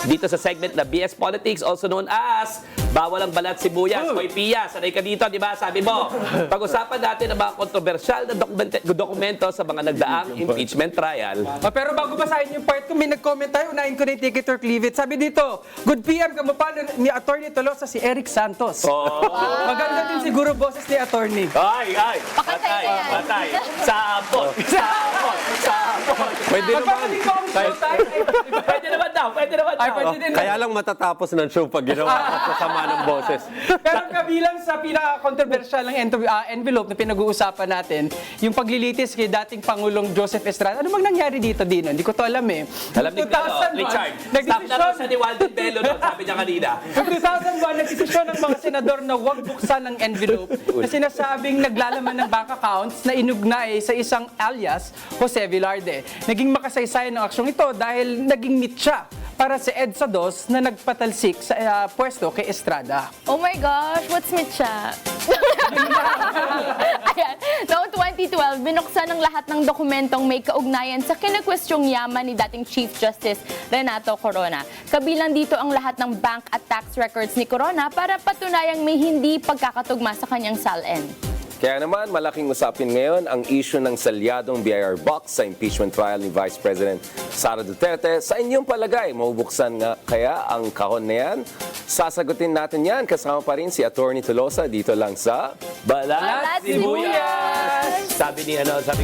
dito sa segment na BS Politics, also known as Bawal ang Balat Sibuyas. Hoy Pia, sanay ka dito, di ba? Sabi mo, pag-usapan natin ang mga kontrobersyal na dokumento sa mga nagdaang impeachment trial. Pero bago basahin yung part ko, may nag-comment tayo, unahin ko na yung ticket or cleave it. Sabi dito, good PM, kamupano ni Attorney Tolosa si Eric Santos. Maganda din siguro boses ni Attorney. Ay! Patay! Sapot! Pwede naman. Magpapaling ko ang show tayo. Pwede naman daw. Ay, pwede din. Kaya lang matatapos ng show pag ginawa sa sama ng boses. Pero kabilang sa pinaka-controversial ng envelope na pinag-uusapan natin, yung paglilitis kay dating Pangulong Joseph Estrada. Ano bang nangyari dito, Dino? Hindi ko to alam eh. Alam ni Richard, stop na rin sa ni Walden Bello, no? Sabi niya kanina. Noong 2001, nagdesisyon ng mga senador na huwag buksan ng envelope na sinasabing naglalaman ng bank accounts na inugnay sa isang alias, Jose Velarde. Naging makasaysayan ng aksyong ito dahil naging meet siya para si EDSA Dos na nagpatalsik sa pwesto kay Estrada. Oh my gosh, what's Mitcha? Ayan. Noong 2012, binuksan ng lahat ng dokumentong may kaugnayan sa kinakwestyong yaman ni dating Chief Justice Renato Corona. Kabilang dito ang lahat ng bank at tax records ni Corona para patunayang may hindi pagkakatugma sa kanyang SALN. Kaya naman, malaking usapin ngayon ang issue ng salyadong BIR box sa impeachment trial ni Vice President Sara Duterte. Sa inyong palagay, mabubuksan nga kaya ang kahon na yan? Sasagutin natin yan. Kasama pa rin si Attorney Tolosa dito lang sa Balat Sibuyas! Sabi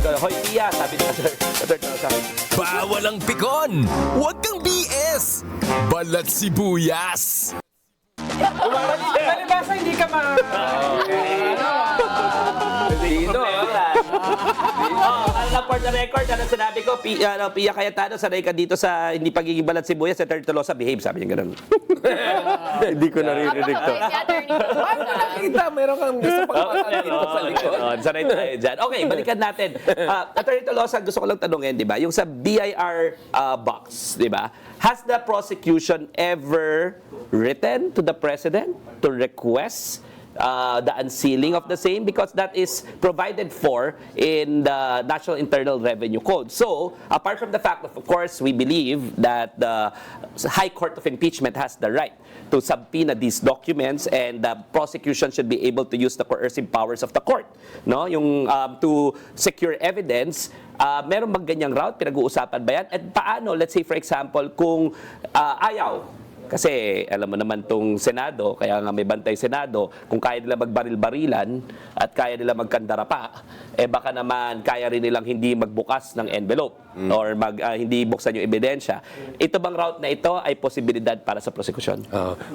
ko, hoy Pia, sabi ni Attorney Tolosa. Bawal ang pikon! Huwag kang BS! Balat Sibuyas! Palibasa, hindi ka ma... Dino, for the record, ano sinabi ko, Pia Cayetano, sanay ka dito sa hindi pagiging Balat Sibuyas, sa Attorney Tolosa, behave, sabi niya gano'n. Hindi ko naririnig to. Si Attorney. Paano nakita? Meron kang gusto pagpapatan dito sa likod. Sanay tayo dyan. Okay, balikan natin. Attorney Tolosa, gusto ko lang tanungin, di ba? Yung sa BIR box, di ba? Has the prosecution ever written to the President to request the unsealing of the same, because that is provided for in the National Internal Revenue Code. So, apart from the fact of course, we believe that the High Court of Impeachment has the right to subpoena these documents, and the prosecution should be able to use the coercive powers of the court, no? Yung to secure evidence. Meron bang ganyang route? Pinag-uusapan ba yan? At paano, let's say for example, kung ayaw, kasi alam mo naman tong Senado, kaya nga may bantay Senado, kung kaya nila magbaril-barilan at kaya nila magkandara pa, baka naman kaya rin nilang hindi magbukas ng envelope or hindi buksan yung ebidensya. Ito bang route na ito ay posibilidad para sa prosecution?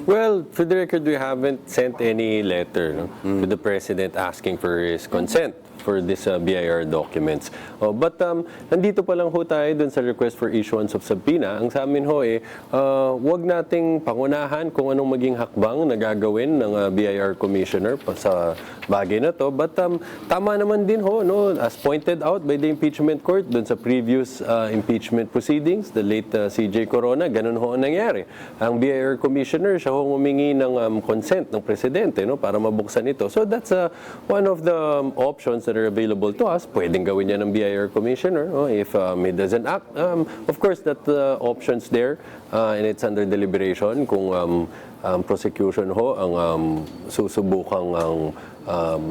Well, for the record, we haven't sent any letter to the President asking for his consent for this BIR documents. But nandito pa lang ho tayo dun sa request for issuance of subpoena. Ang sa amin ho wag nating pangunahan kung anong maging hakbang na gagawin ng BIR Commissioner sa bagay na to. But tama naman din ho, no, as pointed out by the Impeachment Court dun sa previous impeachment proceedings, the late CJ Corona, ganun ho ang nangyari. Ang BIR Commissioner, siya ho humingi ng consent ng Presidente, no, para mabuksan ito. So that's one of the options that are available to us. Pwedeng gawin yan ng BIR Commissioner if he doesn't act. Of course, that option's there and it's under deliberation kung prosecution ho ang susubukang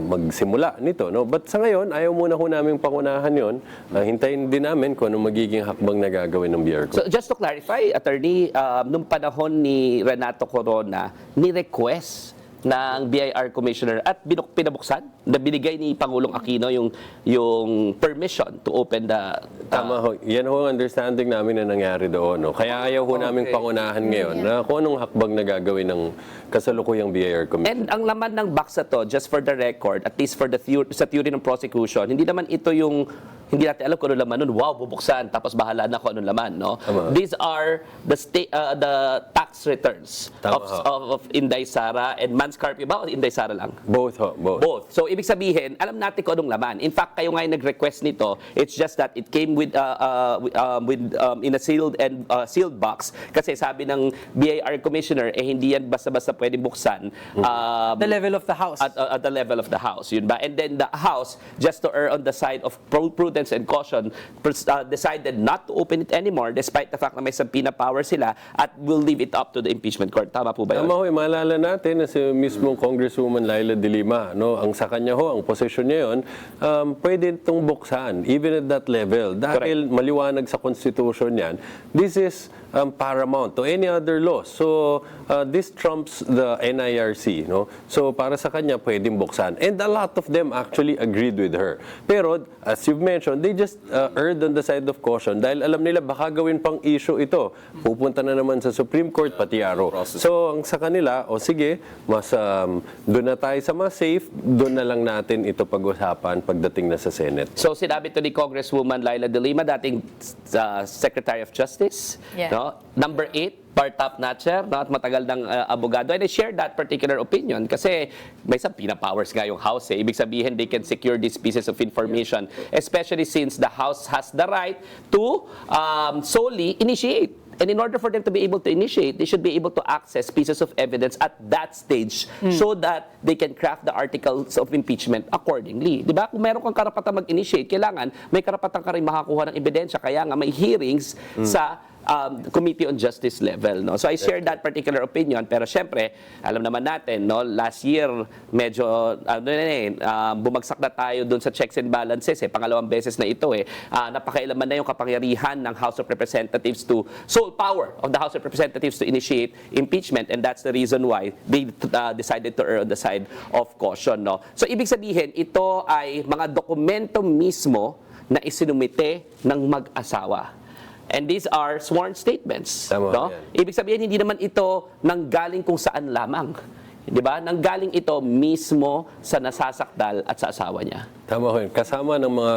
magsimula nito. No? But sa ngayon, ayaw muna ho namin pangunahan yon. Hintayin din namin kung anong magiging hakbang na gagawin ng BIR. So just to clarify, Attorney, nung panahon ni Renato Corona, ni-request ng BIR Commissioner at pinabuksan na binigay ni Pangulong Aquino yung permission to open the... Tama ho. Yan ho ang understanding namin na nangyari doon. No? Kaya ayaw ho namin pangunahan ngayon na kung anong hakbang na gagawin ng kasalukuyang BIR Commission. And ang laman ng box na to, just for the record, at least for the sa theory ng prosecution, hindi naman ito yung hindi natin alam kung ano laman nun. Wow, bubuksan, tapos bahala na kung ano laman, no? These are the tax returns of Inday Sara and Mans Carpio ba o Inday Sara lang? Both ho, Both. So, ibig sabihin, alam natin kung anong laman. In fact, kayo nga yung nag-request nito, it's just that it came with in a sealed box. Kasi sabi ng BIR Commissioner, hindi yan basta-basta pwedeng buksan. The level of the House. At the level of the House, yun ba? And then the House, just to err on the side of prudence prudence and caution, decided not to open it anymore despite the fact na may subpoena power sila at will leave it up to the impeachment court. Tama po ba yun? Tama ho, maalala natin na si mismong Congresswoman Laila De Lima, no, ang sa kanya ho, ang posisyon niya yun, pwede itong buksan, even at that level. Dahil maliwanag sa Constitution yan, this is paramount to any other law. So, this trumps the NIRC, no? So, para sa kanya, pwedeng buksan. And a lot of them actually agreed with her. Pero, as you've mentioned, they just erred on the side of caution dahil alam nila baka gawin pang issue ito. Pupunta na naman sa Supreme Court, pati araw. So, ang sa kanila, o sige, mas doon na tayo sa mas safe, doon na lang natin ito pag-usapan pagdating na sa Senate. So sinabi to ni Congresswoman Laila De Lima, dating Secretary of Justice, Yeah. no? Number 8, part-top notcher, no? At matagal ng abogado. And I share that particular opinion kasi may subpoena powers nga yung House. Eh. Ibig sabihin, they can secure these pieces of information, especially since the House has the right to solely initiate. And in order for them to be able to initiate, they should be able to access pieces of evidence at that stage so that they can craft the articles of impeachment accordingly. Di ba? Kung meron kang karapatan mag-initiate, kailangan may karapatan ka rin makakuha ng ebidensya. Kaya nga may hearings sa Committee on Justice level. No? So I share that particular opinion. Pero syempre, alam naman natin, no, last year, medyo bumagsak na tayo dun sa checks and balances. Pangalawang beses na ito. Napakailaman na yung kapangyarihan ng House of Representatives to, sole power of the House of Representatives to initiate impeachment. And that's the reason why they decided to err on the side of caution. No? So ibig sabihin, ito ay mga dokumento mismo na isinumite ng mag-asawa. And these are sworn statements. Tama No? yan. Ibig sabihin, hindi naman ito nanggaling kung saan lamang. Di ba? Nanggaling ito mismo sa nasasakdal at sa asawa niya. Tama ho yun. Kasama ng mga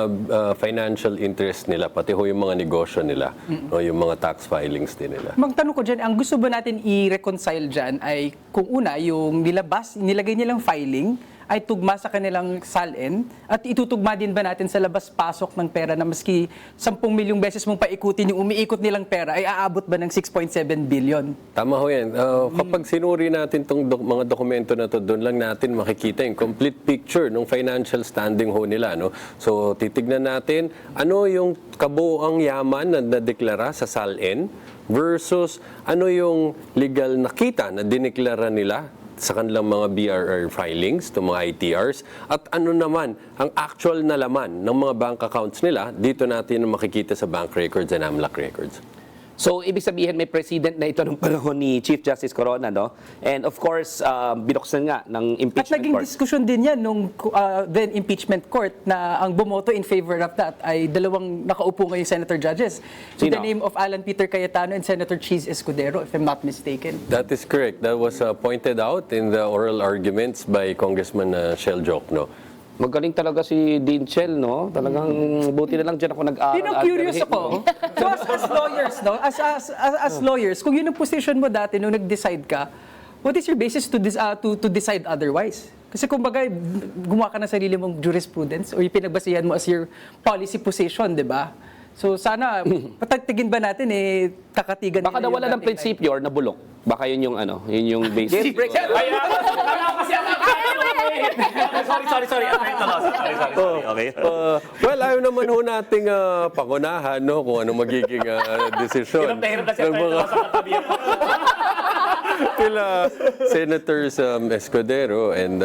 financial interest nila, pati ho yung mga negosyo nila, o yung mga tax filings din nila. Magtanong ko dyan, ang gusto ba natin i-reconcile dyan ay kung una, yung nilagay nilang filing, ay tugma sa kanilang salin at itutugma din ba natin sa labas-pasok ng pera na maski 10 milyong beses mong paikutin yung umiikot nilang pera ay aabot ba ng 6.7 billion? Tama ho yan. Kapag sinuri natin itong mga dokumento na to, doon lang natin makikita yung complete picture ng financial standing ho nila. No? So, titignan natin ano yung kabuoang yaman na nadeklara sa SALN versus ano yung legal na kita na dineklara nila sa kanilang mga BRR filings, itong mga ITRs, at ano naman ang actual na laman ng mga bank accounts nila, dito natin makikita sa bank records and AMLAC records. So, ibig sabihin, may president na ito ng panahon ni Chief Justice Corona, no? And of course, binuksan nga ng At impeachment naging court. diskusyon din yan nung then impeachment court na ang bumoto in favor of that ay dalawang nakaupo ngayong senator judges. In the Sino? name of Alan Peter Cayetano and Senator Cheese Escudero, if I'm not mistaken. That is correct. That was pointed out in the oral arguments by Congressman Shell Jokno. Magaling talaga si Dean Chell, no? Talagang buti na lang dyan ako nag-aaral. Yun ang curious ako. So as lawyers, no? As lawyers, kung yun ang position mo dati nung nag-decide ka, what is your basis to decide otherwise? Kasi kumbaga, gumawa ka ng sarili mong jurisprudence o yung pinagbasihan mo as your policy position, di ba? So sana, patagtigin ba natin kakatigan Baka nila yung nawala ng dating prinsipyo or nabulok. Baka yun yung ano, yun yung basis. Sorry. Okay. Well, ayaw naman ho nating pangunahan no, kung ano magiging desisyon. Kila Senators Escudero and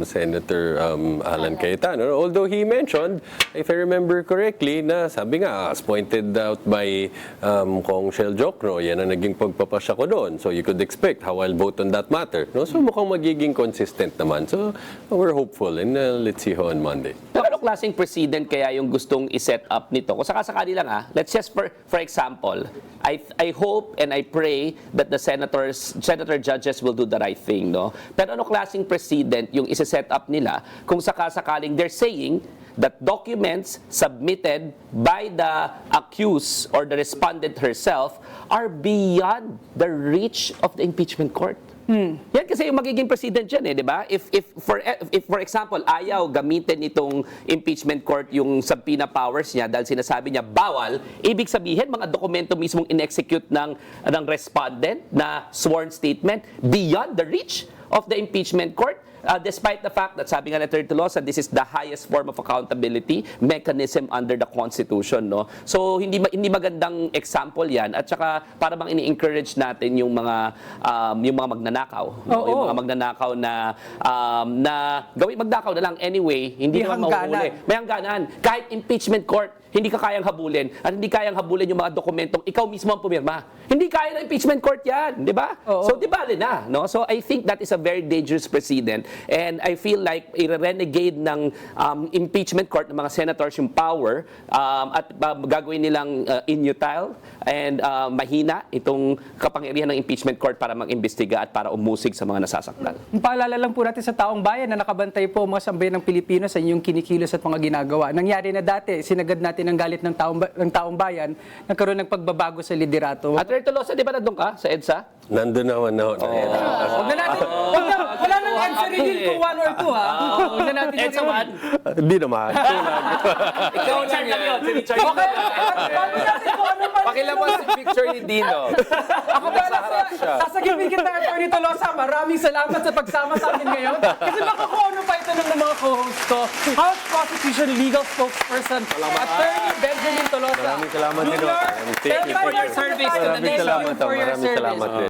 Senator Alan Cayetano. Although he mentioned, if I remember correctly, na sabi nga, as pointed out by Kong Shell Jokno, yan ang naging pagpapasya ko doon. So you could expect how I'll vote on that matter. No? So mukhang magiging consistent naman. So we're hopeful and let's see how on Monday. Ano klaseng president kaya yung gustong i-set up nito? Kung sakasakali lang let's just for example, I hope and I pray that the senator judges will do the right thing, no? Pero ano klaseng president yung i-set up nila kung sakasakaling they're saying that documents submitted by the accused or the respondent herself are beyond the reach of the impeachment court? Yan kasi yung magiging president dyan di ba? If for example, ayaw gamitin itong impeachment court yung subpoena powers niya dahil sinasabi niya bawal, ibig sabihin mga dokumento mismong in-execute ng respondent na sworn statement beyond the reach of the impeachment court. despite the fact that sabi nga ni Attorney Tolosa, this is the highest form of accountability mechanism under the Constitution, no? So hindi magandang example 'yan, at saka para bang ini-encourage natin yung mga magnanakaw, no? Oo. Yung mga magnanakaw na magnakaw na lang anyway, hindi May naman hangganan. mahuhuli. May hangganan. Kahit impeachment court, hindi ka kayang habulin. At hindi kayang habulin yung mga dokumentong ikaw mismo ang pumirma. Hindi kaya ng impeachment court yan, di ba? Oo. So, di bali na. No? So, I think that is a very dangerous precedent. And I feel like i-renegade ng impeachment court ng mga senators yung power at gagawin nilang inutile and mahina itong kapangyarihan ng impeachment court para mag-imbestiga at para umusig sa mga nasasaktan. Paalala lang po natin sa taong bayan na nakabantay po ang mga sambayan ng Pilipino sa inyong kinikilos at mga ginagawa. Nangyari na dati, sinagad natin ang galit ng taong bayan, nagkaroon ng pagbabago sa liderato. Attorney Tolosa, di ba nandun ka sa EDSA? Nandun naman ako. Huwag na natin, wala nang answer reveal kung 1 or 2 ha. Huwag na natin EDSA man? Hindi naman. Ikaw lang yan. Si Richard. Okay, bago natin kung ano pa. Pakilabas si picture ni Dino. Ako ba sasagipin kita, Attorney Tolosa. Maraming salamat sa pagsama sa amin ngayon. Kasi baka kung ano pa itanong ng mga co-host ko. House Prosecution Legal Spokesperson, Attorney Benjamin Tolosa. Maraming salamat din. Junior, Thank you for your service to the Thank you nation. for your Maraming service. salamat din.